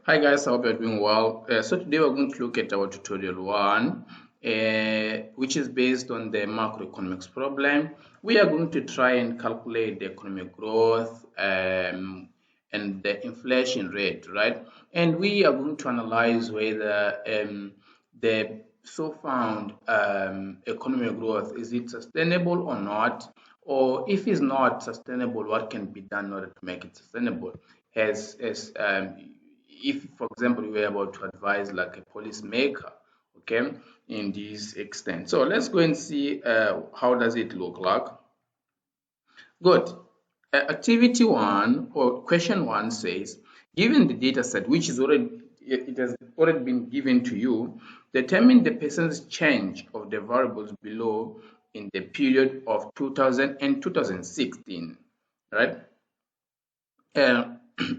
Hi guys, I hope you're doing well. So today we're going to look at our tutorial one, which is based on the macroeconomics problem. We are going to try and calculate the economic growth and the inflation rate, right? And we are going to analyze whether the so found economic growth, is it sustainable or not? Or if it's not sustainable, what can be done in order to make it sustainable? As if, for example, you were about to advise like a policymaker, okay, in this extent. So let's go and see how does it look like. Good. Activity one or question one says, given the data set, which is already, it has already been given to you, determine the percentage change of the variables below in the period of 2000 and 2016, right?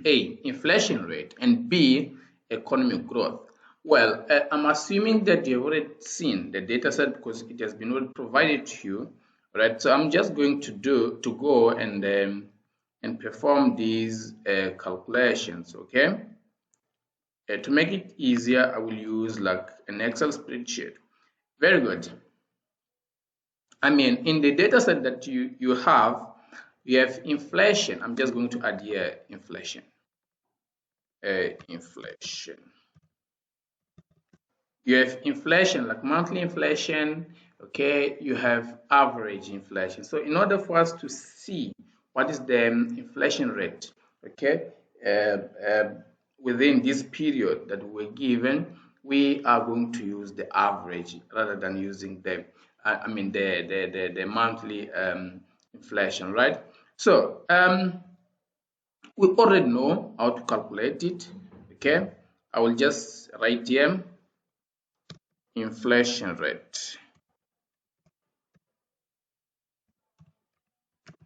A, inflation rate, and B, economic growth. Well, I'm assuming that you've already seen the data set because it has been already provided to you, right? So I'm just going to go and perform these calculations, okay? To make it easier, I will use like an Excel spreadsheet. Very good. I mean, in the data set that you have inflation. I'm just going to add here inflation. Inflation. You have inflation like monthly inflation, okay? You have average inflation. So in order for us to see what is the inflation rate, okay, within this period that we're given, we are going to use the average rather than using the the monthly inflation, right? So we already know how to calculate it, okay? I will just write here inflation rate.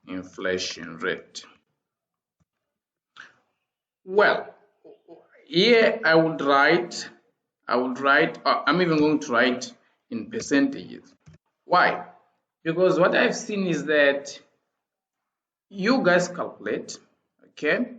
Inflation rate. Well, here I would write, I'm even going to write in percentages. Why? Because what I've seen is that you guys calculate, okay,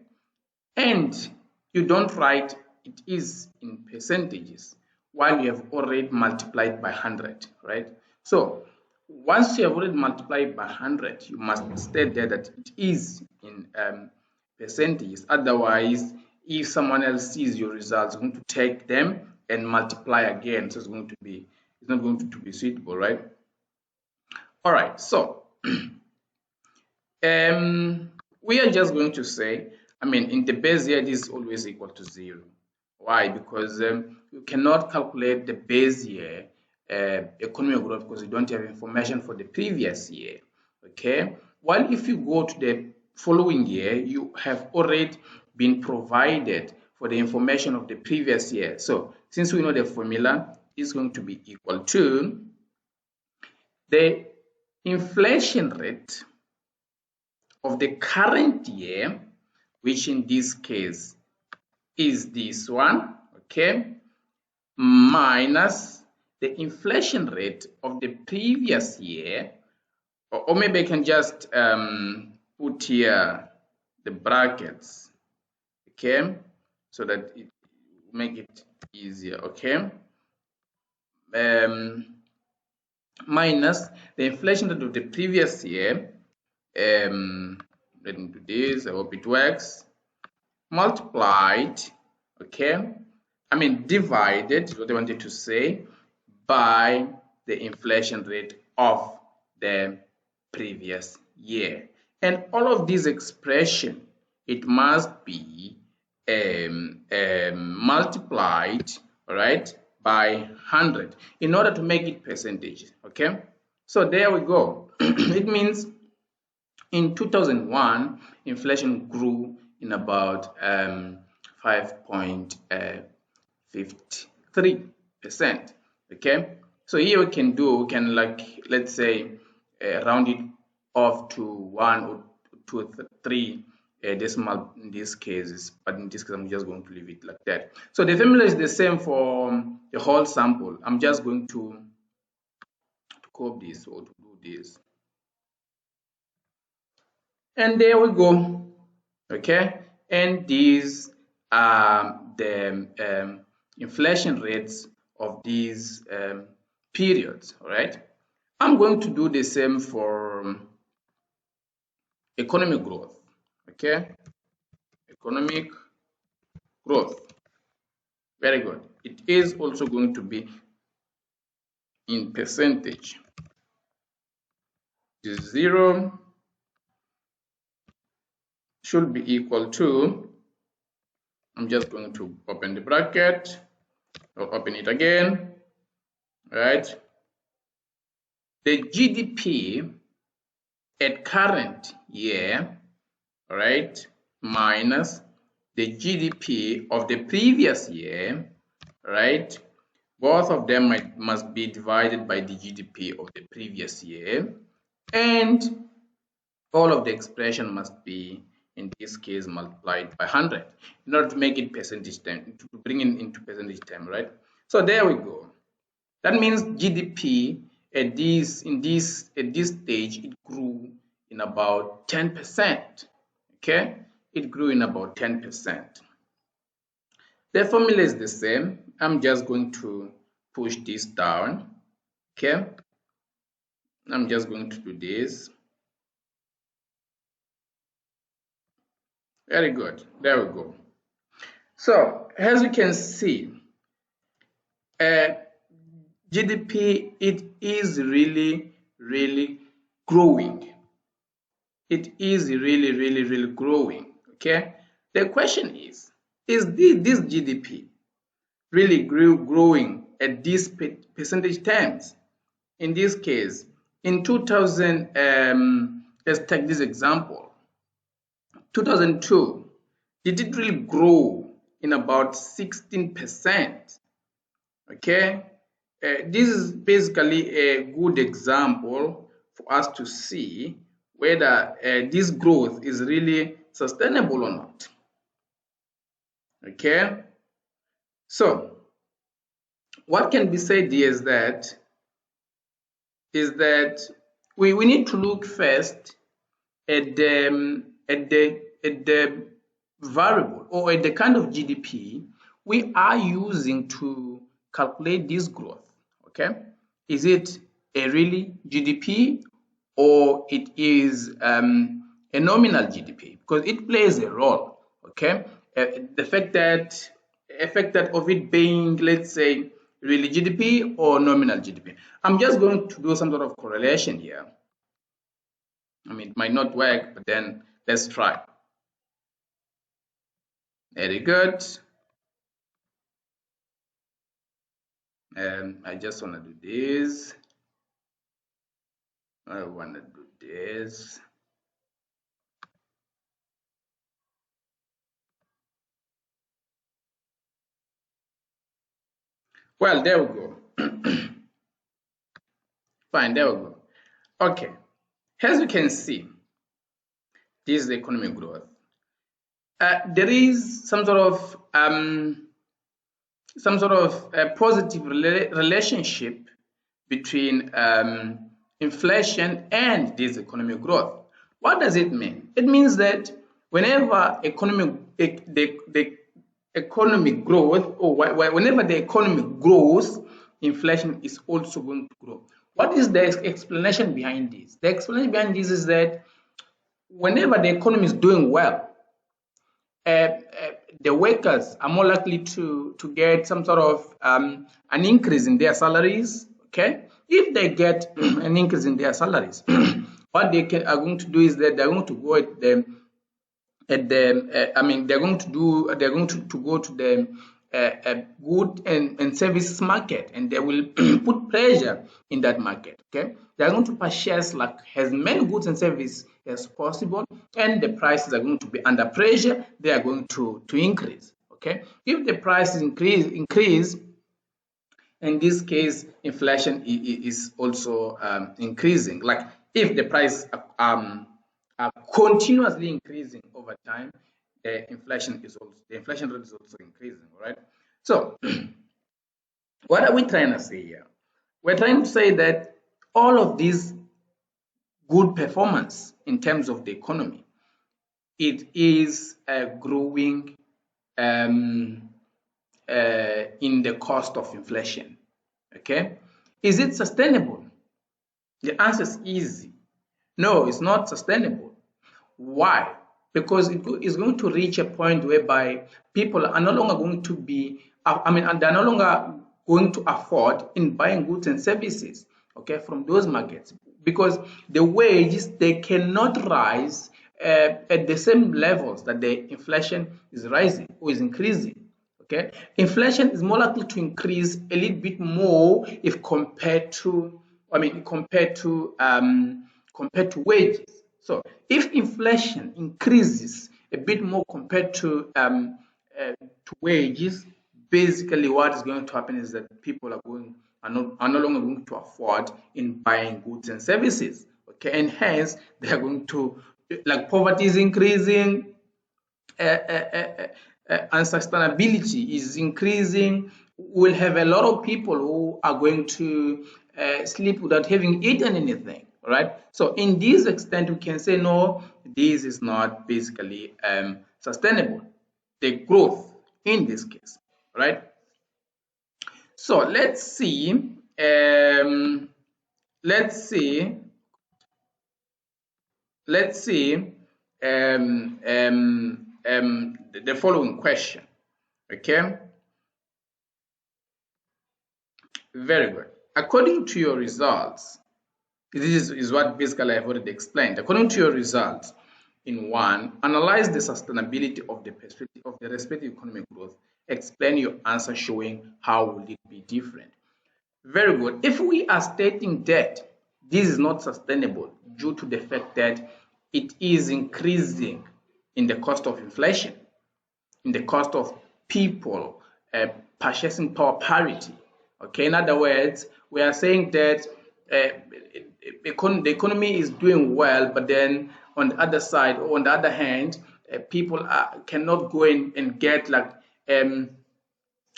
and you don't write it is in percentages while you have already multiplied by 100, right? So once you have already multiplied by 100, you must state there that it is in percentages. Otherwise, if someone else sees your results, going to take them and multiply again. So it's not going to be suitable, right? All right, so we are just going to say, in the base year, this is always equal to 0. Why? Because you cannot calculate the base year economic growth because you don't have information for the previous year. Okay. While if you go to the following year, you have already been provided for the information of the previous year. So since we know the formula is going to be equal to the inflation rate of the current year, which in this case is this one, okay, minus the inflation rate of the previous year, or maybe I can just put here the brackets, okay, so that it make it easier, okay, minus the inflation rate of the previous year. Let me do this. I hope it works. Multiplied, okay, divided, what I wanted to say, by the inflation rate of the previous year. And all of this expression, it must be multiplied, all right, by 100 in order to make it percentages, okay? So there we go. It means in 2001, inflation grew in about 5.53%. Okay, so here we can like, let's say, round it off to 1 or 2 or 3 decimal in these cases, but in this case I'm just going to leave it like that. So the formula is the same for the whole sample. I'm just going to copy this or to do this. And there we go, okay, and these the inflation rates of these periods. All right, I'm going to do the same for economic growth. Okay, economic growth. Very good. It is also going to be in percentage. 0 should be equal to, I'm just going to open the bracket or open it again, right? The GDP at current year, right, minus the GDP of the previous year, right? Both of them must be divided by the GDP of the previous year, and all of the expression must be, in this case, multiplied by 100 in order to make it percentage term, to bring it into percentage term, right? So there we go. That means GDP at this stage, it grew in about 10%. Okay, it grew in about 10%. The formula is the same. I'm just going to push this down. Okay, I'm just going to do this. Very good. There we go. So as you can see, GDP, it is really growing. It is really growing. Okay. The question is this GDP really growing at these percentage terms? In this case, in 2000, let's take this example. 2002, did it really grow in about 16%? Okay, this is basically a good example for us to see whether this growth is really sustainable or not. Okay, so what can be said here is that we need to look first at the variable or at the kind of GDP we are using to calculate this growth. Okay, is it a really GDP or it is a nominal GDP? Because it plays a role. Okay, the fact that of it being, let's say, really GDP or nominal GDP. I'm just going to do some sort of correlation here. I mean, it might not work, but then let's try. Very good. I just want to do this. I want to do this. Well, there we go. Fine, there we go. Okay, as you can see, this is the economic growth. There is some sort of positive relationship between inflation and this economic growth. What does it mean? It means that whenever the economic growth, or whenever the economy grows, inflation is also going to grow. What is the explanation behind this? The explanation behind this is that whenever the economy is doing well, the workers are more likely to get some sort of an increase in their salaries. Okay, if they get an increase in their salaries, what they are going to do is that they're going to go they're going to go to the good and services market, and they will put pressure in that market. Okay, they're going to purchase like as many goods and services as possible, and the prices are going to be under pressure. They are going to increase. Okay, if the prices increase, in this case, inflation is also increasing. Like if the price are continuously increasing over time, the inflation rate is also increasing. Right? So, what are we trying to say here? We're trying to say that all of these good performance in terms of the economy, it is growing um, in the cost of inflation. Okay, is it sustainable? The answer is easy. No, it's not sustainable. Why? Because it is going to reach a point whereby people are no longer going to be, they're no longer going to afford in buying goods and services, okay, from those markets, because the wages, they cannot rise at the same levels that the inflation is rising or is increasing. Okay, inflation is more likely to increase a little bit more if compared to, compared to wages. So if inflation increases a bit more compared to wages, basically what is going to happen is that people are no longer going to afford in buying goods and services. Okay, and hence they are going to, like, poverty is increasing, unsustainability is increasing. We'll have a lot of people who are going to sleep without having eaten anything, right? So in this extent, we can say, no, this is not basically sustainable, the growth in this case, right? So let's see, let's see the following question. Okay, very good. According to your results, this is what basically I've already explained. According to your results, in one, analyze the sustainability of the perspective of the respective economic growth. Explain your answer showing how will it be different. Very good. If we are stating that this is not sustainable due to the fact that it is increasing in the cost of inflation, in the cost of people purchasing power parity. Okay, in other words, we are saying that the economy is doing well, but then on the other side, or on the other hand, people cannot go in and get, like,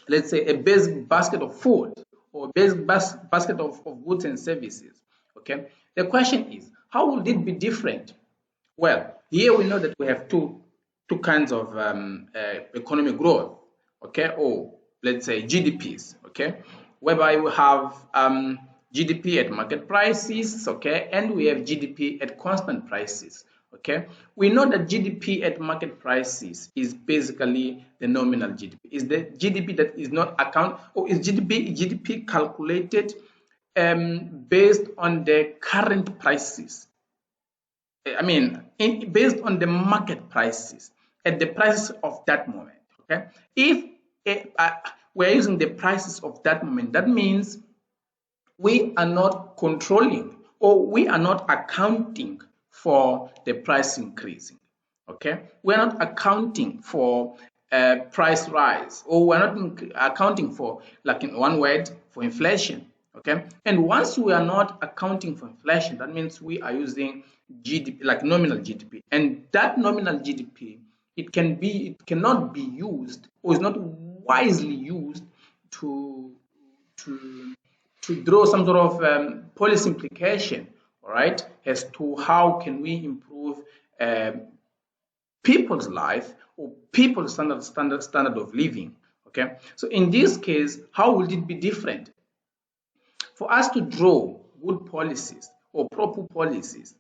let's say, a basic basket of food or a basic basket of goods and services. Okay, the question is, how will it be different? Well, here we know that we have two kinds of economic growth, okay, or let's say GDPs, okay, whereby we have GDP at market prices, okay, and we have GDP at constant prices, okay. We know that GDP at market prices is basically the nominal GDP, is the GDP that is not account, or is GDP calculated based on the current prices, based on the market prices, at the prices of that moment. Okay, if we're using the prices of that moment, that means we are not controlling, or we are not accounting for the price increasing. Okay, we're not accounting for price rise, or we're not accounting for, like, in one word, for inflation. Okay, and once we are not accounting for inflation, that means we are using GDP, like nominal GDP, and that nominal GDP, it cannot be used, or is not wisely used to to to draw some sort of policy implication, all right, as to how can we improve um, people's life, or people's standard of living. Okay, so in this case, how will it be different? For us to draw good policies, or proper policies,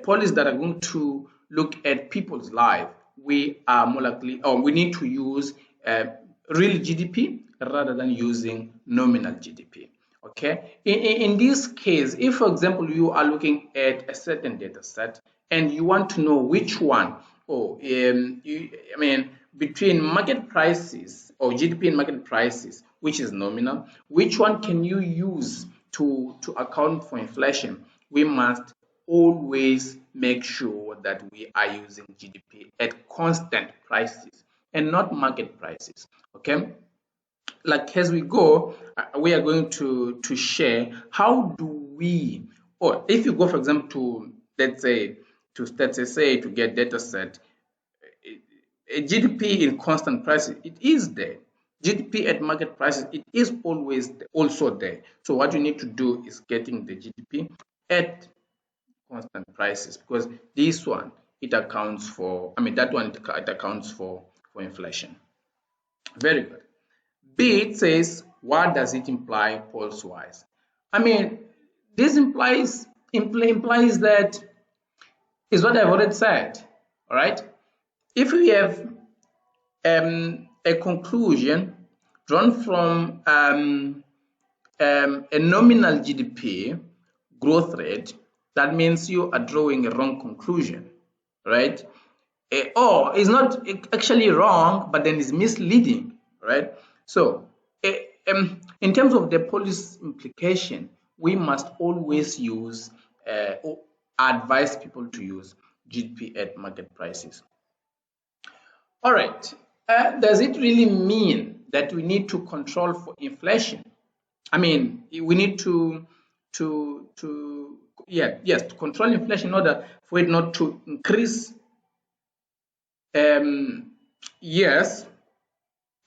policies that are going to look at people's life, we are more likely, or we need to use real GDP rather than using nominal GDP. Okay, in this case, if for example you are looking at a certain data set and you want to know which one, between market prices, or GDP and market prices, which is nominal, which one can you use to account for inflation? We must always make sure that we are using GDP at constant prices and not market prices. Okay, like, as we go, we are going to share how do we, or if you go, for example, to, let's say to get data set, a GDP in constant prices, it is there. GDP at market prices, it is always also there. So what you need to do is getting the GDP at constant prices, because this one, it accounts for, that one, it accounts for inflation. Very good. B, it says, what does it imply polls-wise? I mean, this implies that is what I've already said. All right. If we have a conclusion drawn from a nominal GDP growth rate, that means you are drawing a wrong conclusion, right? Or it's not actually wrong, but then it's misleading, right? So, in terms of the policy implication, we must always use or advise people to use GDP at market prices. All right. Does it really mean that we need to control for inflation? I mean, we need to control inflation in order for it not to increase. Yes,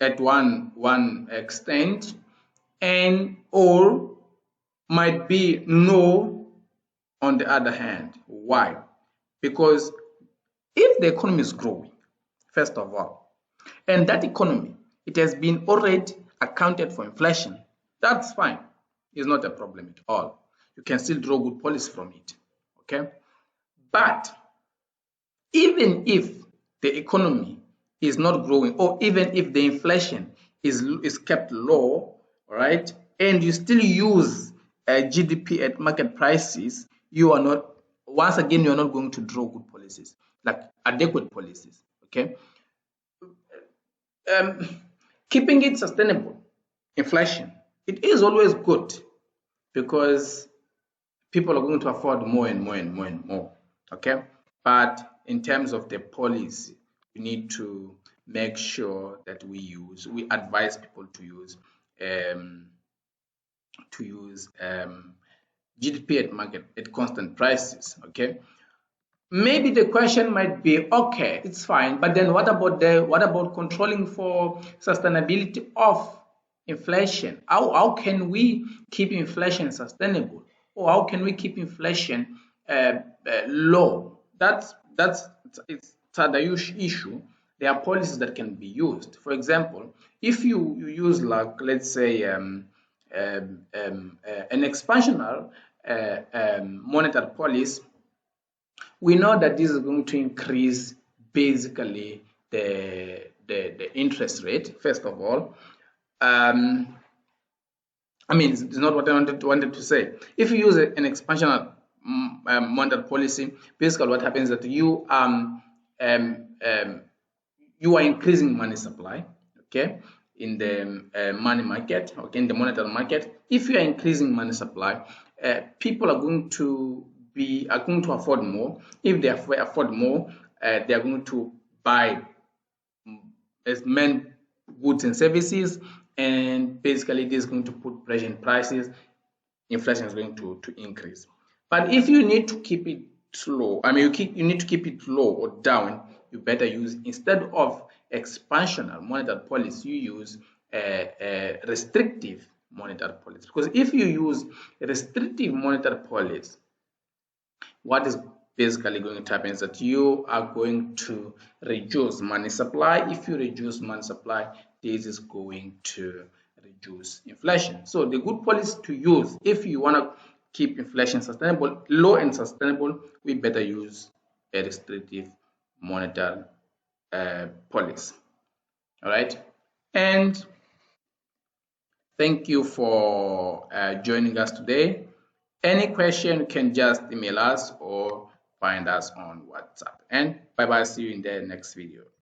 at one extent, and or might be no on the other hand. Why? Because if the economy is growing, first of all, and that economy, it has been already accounted for inflation, that's fine. It's not a problem at all. You can still draw good policy from it. Okay? But even if the economy is not growing, or even if the inflation is kept low, right, and you still use GDP at market prices, you are not, once again, you are not going to draw good policies, like adequate policies. Okay? Keeping it sustainable, inflation, it is always good because people are going to afford more and more and more and more. Okay, but in terms of the policy, we need to make sure that we advise people um, to use GDP at market at constant prices. Okay, maybe the question might be, okay, it's fine, but then what about controlling for sustainability of inflation? How can we keep inflation sustainable, or how can we keep inflation low? It's another issue. There are policies that can be used. For example, if you use, like, let's say an expansionary monetary policy, we know that this is going to increase basically the interest rate, first of all. I mean, it's not what I wanted to say. If you use an expansionary monetary policy, basically what happens is that you are increasing money supply, okay, in the money market, okay, in the monetary market. If you are increasing money supply, people are going to afford more. If they afford more, they are going to buy as many goods and services, and basically this is going to put pressure in prices. Inflation is going to increase. But if you need to keep it low, I mean, you need to keep it low or down, you better use, instead of expansionary monetary policy, you use a restrictive monetary policy. Because if you use a restrictive monetary policy, what is basically going to happen is that you are going to reduce money supply. If you reduce money supply, this is going to reduce inflation. So the good policy to use if you want to keep inflation sustainable, low and sustainable, we better use a restrictive monetary policy. All right, and thank you for joining us today. Any question, you can just email us or find us on WhatsApp. And bye bye, see you in the next video.